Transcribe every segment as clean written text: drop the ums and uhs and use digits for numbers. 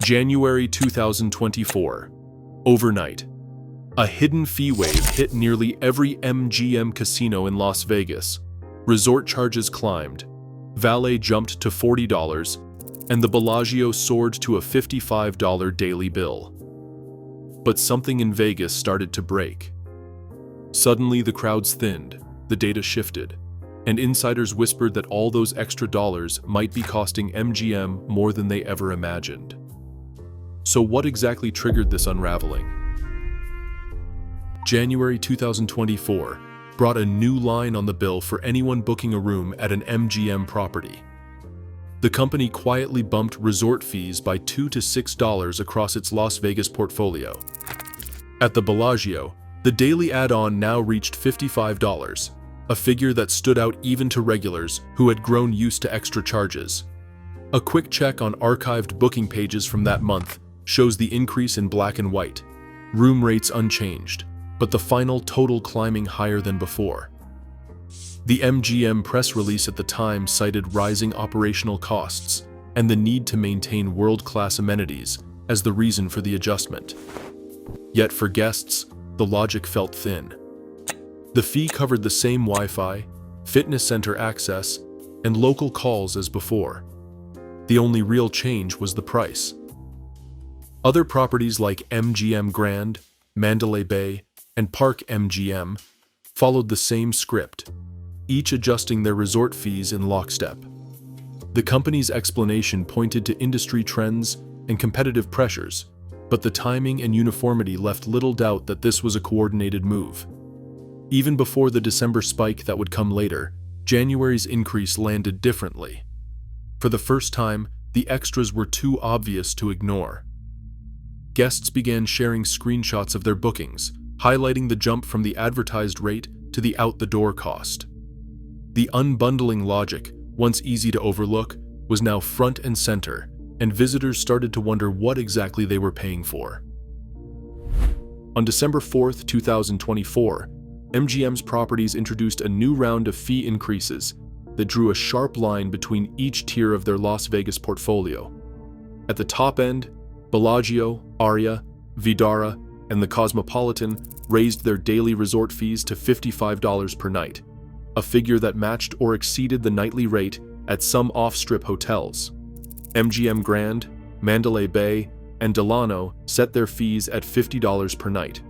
January 2024. Overnight. A hidden fee wave hit nearly every MGM casino in Las Vegas. Resort charges climbed. Valet jumped to $40, and the Bellagio soared to a $55 daily bill. But something in Vegas started to break. Suddenly, the crowds thinned, the data shifted, and insiders whispered that all those extra dollars might be costing MGM more than they ever imagined. So what exactly triggered this unraveling? January 2024 brought a new line on the bill for anyone booking a room at an MGM property. The company quietly bumped resort fees by $2 to $6 across its Las Vegas portfolio. At the Bellagio, the daily add-on now reached $55, a figure that stood out even to regulars who had grown used to extra charges. A quick check on archived booking pages from that month shows the increase in black and white, room rates unchanged, but the final total climbing higher than before. The MGM press release at the time cited rising operational costs and the need to maintain world-class amenities as the reason for the adjustment. Yet for guests, the logic felt thin. The fee covered the same Wi-Fi, fitness center access, and local calls as before. The only real change was the price. Other properties like MGM Grand, Mandalay Bay, and Park MGM followed the same script, each adjusting their resort fees in lockstep. The company's explanation pointed to industry trends and competitive pressures, but the timing and uniformity left little doubt that this was a coordinated move. Even before the December spike that would come later, January's increase landed differently. For the first time, the extras were too obvious to ignore. Guests began sharing screenshots of their bookings, highlighting the jump from the advertised rate to the out-the-door cost. The unbundling logic, once easy to overlook, was now front and center, and visitors started to wonder what exactly they were paying for. On December 4, 2024, MGM's properties introduced a new round of fee increases that drew a sharp line between each tier of their Las Vegas portfolio. At the top end, Bellagio, Aria, Vdara, and the Cosmopolitan raised their daily resort fees to $55 per night, a figure that matched or exceeded the nightly rate at some off-strip hotels. MGM Grand, Mandalay Bay, and Delano set their fees at $50 per night.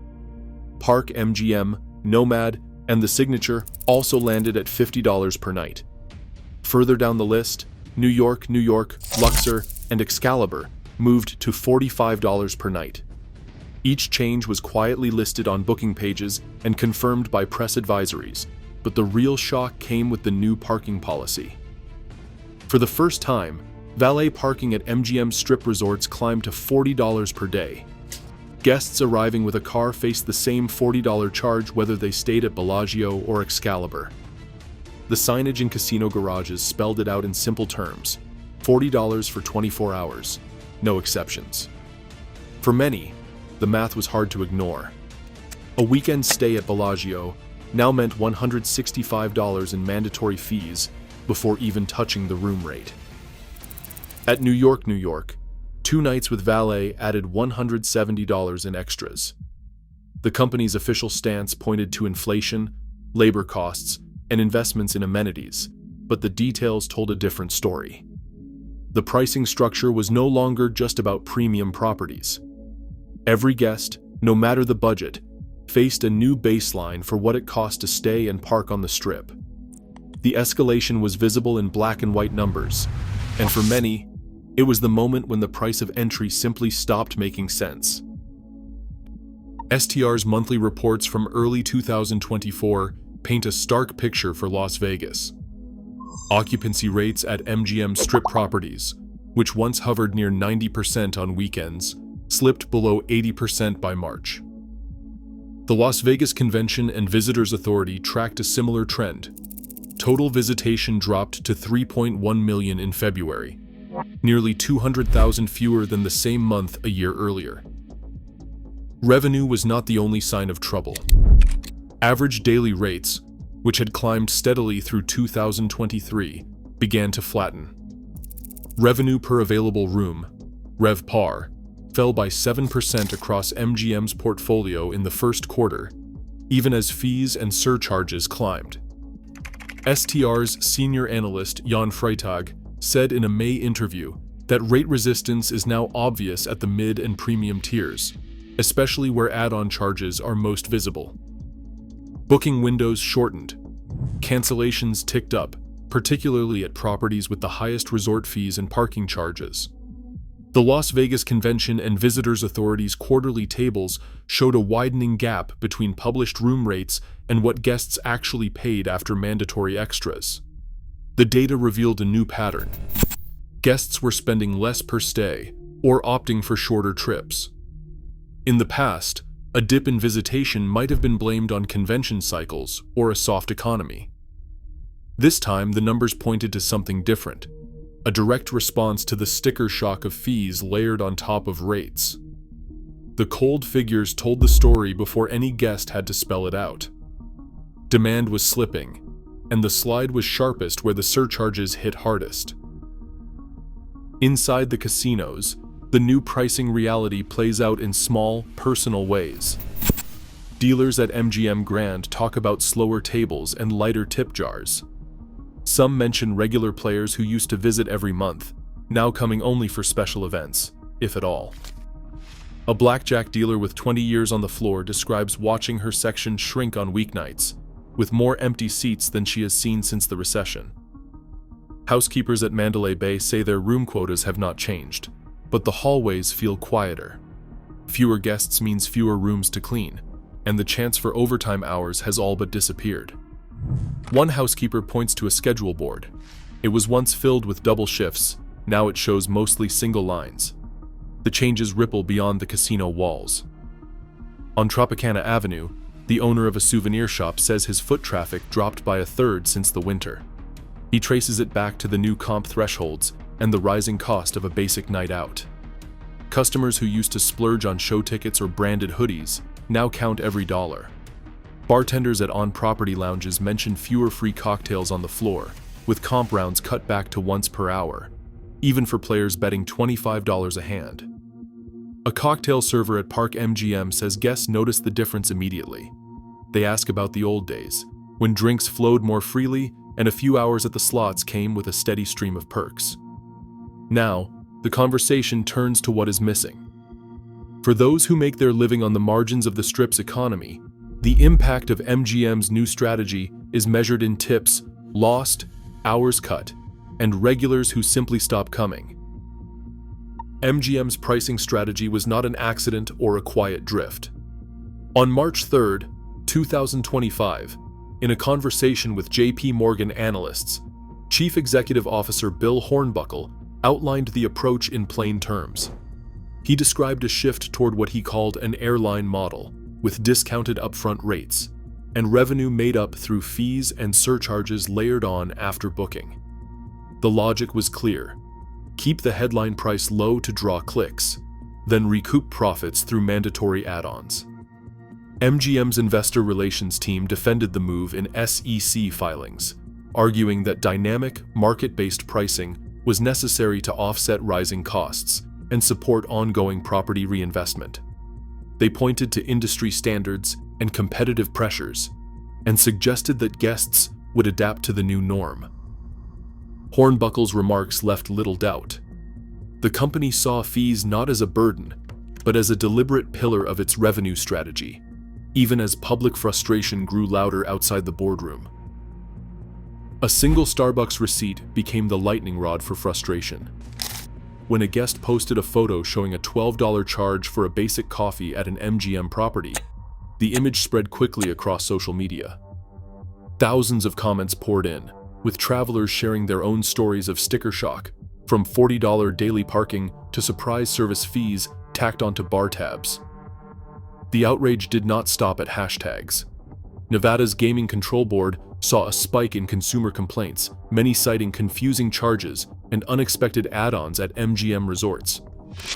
Park MGM, Nomad, and the Signature also landed at $50 per night. Further down the list, New York, Luxor, and Excalibur moved to $45 per night. Each change was quietly listed on booking pages and confirmed by press advisories, but the real shock came with the new parking policy. For the first time, valet parking at MGM Strip resorts climbed to $40 per day. Guests arriving with a car faced the same $40 charge whether they stayed at Bellagio or Excalibur. The signage in casino garages spelled it out in simple terms: $40 for 24 hours, no exceptions. For many, the math was hard to ignore. A weekend stay at Bellagio now meant $165 in mandatory fees before even touching the room rate. At New York, 2 nights with valet added $170 in extras. The company's official stance pointed to inflation, labor costs, and investments in amenities, but the details told a different story. The pricing structure was no longer just about premium properties. Every guest, no matter the budget, faced a new baseline for what it cost to stay and park on the Strip. The escalation was visible in black and white numbers, and for many, it was the moment when the price of entry simply stopped making sense. STR's monthly reports from early 2024 paint a stark picture for Las Vegas. Occupancy rates at MGM Strip properties, which once hovered near 90% on weekends, slipped below 80% by March. The Las Vegas Convention and Visitors Authority tracked a similar trend. Total visitation dropped to 3.1 million in February, nearly 200,000 fewer than the same month a year earlier. Revenue was not the only sign of trouble. Average daily rates, which had climbed steadily through 2023, began to flatten. Revenue per available room, RevPAR, fell by 7% across MGM's portfolio in the first quarter, even as fees and surcharges climbed. STR's senior analyst Jan Freitag said in a May interview that rate resistance is now obvious at the mid and premium tiers, especially where add-on charges are most visible. Booking windows shortened. Cancellations ticked up, particularly at properties with the highest resort fees and parking charges. The Las Vegas Convention and Visitors Authority's quarterly tables showed a widening gap between published room rates and what guests actually paid after mandatory extras. The data revealed a new pattern. Guests were spending less per stay or opting for shorter trips. In the past, a dip in visitation might have been blamed on convention cycles or a soft economy. This time, the numbers pointed to something different, a direct response to the sticker shock of fees layered on top of rates. The cold figures told the story before any guest had to spell it out. Demand was slipping, and the slide was sharpest where the surcharges hit hardest. Inside the casinos, the new pricing reality plays out in small, personal ways. Dealers at MGM Grand talk about slower tables and lighter tip jars. Some mention regular players who used to visit every month, now coming only for special events, if at all. A blackjack dealer with 20 years on the floor describes watching her section shrink on weeknights, with more empty seats than she has seen since the recession. Housekeepers at Mandalay Bay say their room quotas have not changed, but the hallways feel quieter. Fewer guests means fewer rooms to clean, and the chance for overtime hours has all but disappeared. One housekeeper points to a schedule board. It was once filled with double shifts, now it shows mostly single lines. The changes ripple beyond the casino walls. On Tropicana Avenue, the owner of a souvenir shop says his foot traffic dropped by a third since the winter. He traces it back to the new comp thresholds and the rising cost of a basic night out. Customers who used to splurge on show tickets or branded hoodies now count every dollar. Bartenders at on-property lounges mention fewer free cocktails on the floor, with comp rounds cut back to once per hour, even for players betting $25 a hand. A cocktail server at Park MGM says guests notice the difference immediately. They ask about the old days, when drinks flowed more freely and a few hours at the slots came with a steady stream of perks. Now, the conversation turns to what is missing. For those who make their living on the margins of the Strip's economy, the impact of MGM's new strategy is measured in tips lost, hours cut, and regulars who simply stop coming. MGM's pricing strategy was not an accident or a quiet drift. On March 3, 2025, in a conversation with JP Morgan analysts, Chief Executive Officer Bill Hornbuckle outlined the approach in plain terms. He described a shift toward what he called an airline model, with discounted upfront rates, and revenue made up through fees and surcharges layered on after booking. The logic was clear. Keep the headline price low to draw clicks, then recoup profits through mandatory add-ons. MGM's investor relations team defended the move in SEC filings, arguing that dynamic, market-based pricing was necessary to offset rising costs and support ongoing property reinvestment. They pointed to industry standards and competitive pressures, and suggested that guests would adapt to the new norm. Hornbuckle's remarks left little doubt. The company saw fees not as a burden, but as a deliberate pillar of its revenue strategy, even as public frustration grew louder outside the boardroom. A single Starbucks receipt became the lightning rod for frustration. When a guest posted a photo showing a $12 charge for a basic coffee at an MGM property, the image spread quickly across social media. Thousands of comments poured in, with travelers sharing their own stories of sticker shock, from $40 daily parking to surprise service fees tacked onto bar tabs. The outrage did not stop at hashtags. Nevada's Gaming Control Board saw a spike in consumer complaints, many citing confusing charges and unexpected add-ons at MGM Resorts.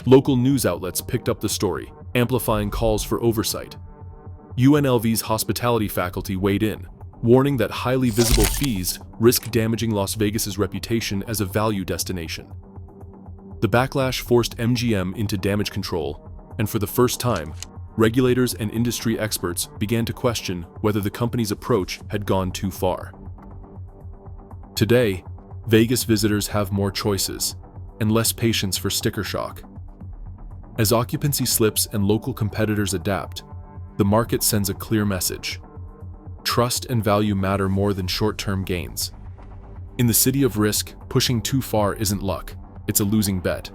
Local news outlets picked up the story, amplifying calls for oversight. UNLV's hospitality faculty weighed in, warning that highly visible fees risk damaging Las Vegas's reputation as a value destination. The backlash forced MGM into damage control, and for the first time, regulators and industry experts began to question whether the company's approach had gone too far. Today, Vegas visitors have more choices and less patience for sticker shock. As occupancy slips and local competitors adapt, the market sends a clear message. Trust and value matter more than short-term gains. In the city of risk, pushing too far isn't luck, it's a losing bet.